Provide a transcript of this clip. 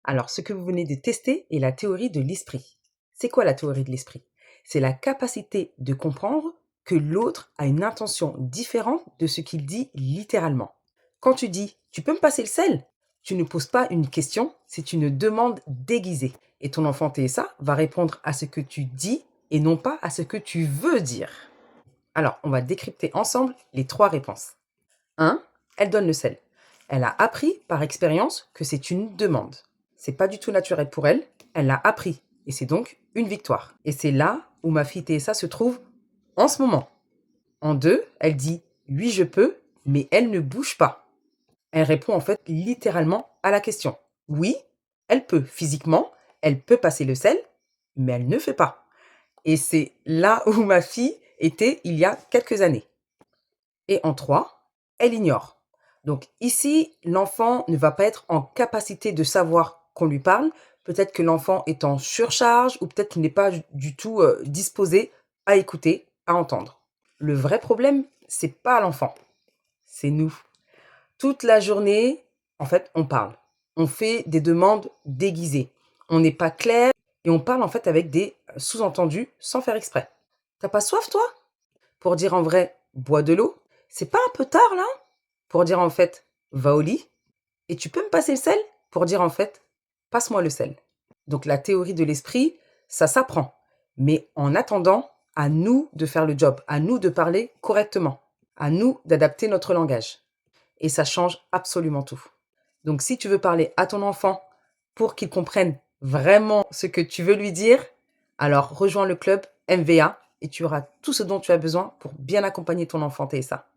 Alors, ce que vous venez de tester est la théorie de l'esprit. C'est quoi la théorie de l'esprit? C'est la capacité de comprendre que l'autre a une intention différente de ce qu'il dit littéralement. Quand tu dis « tu peux me passer le sel ?» tu ne poses pas une question, c'est une demande déguisée. Et ton enfant TSA va répondre à ce que tu dis et non pas à ce que tu veux dire. Alors, on va décrypter ensemble les 3 réponses. 1. Elle donne le sel. Elle a appris par expérience que c'est une demande. C'est pas du tout naturel pour elle, elle l'a appris et c'est donc une victoire. Et c'est là où ma fille TSA se trouve en ce moment. En 2, elle dit « oui je peux », mais elle ne bouge pas. Elle répond en fait littéralement à la question. Oui, elle peut physiquement, elle peut passer le sel, mais elle ne fait pas. Et c'est là où ma fille était il y a quelques années. Et en 3, elle ignore. Donc ici, l'enfant ne va pas être en capacité de savoir qu'on lui parle. Peut-être que l'enfant est en surcharge ou peut-être qu'il n'est pas du tout disposé à écouter, à entendre. Le vrai problème, c'est pas l'enfant, c'est nous. Toute la journée, en fait, on parle. On fait des demandes déguisées. On n'est pas clair et on parle en fait avec des sous-entendus sans faire exprès. T'as pas soif, toi? Pour dire en vrai, bois de l'eau. C'est pas un peu tard, là? Pour dire en fait, va au lit. Et tu peux me passer le sel? Pour dire en fait, passe-moi le sel. Donc la théorie de l'esprit, ça s'apprend. Mais en attendant, à nous de faire le job, à nous de parler correctement, à nous d'adapter notre langage. Et ça change absolument tout. Donc si tu veux parler à ton enfant pour qu'il comprenne vraiment ce que tu veux lui dire, alors rejoins le club MVA et tu auras tout ce dont tu as besoin pour bien accompagner ton enfant TSA.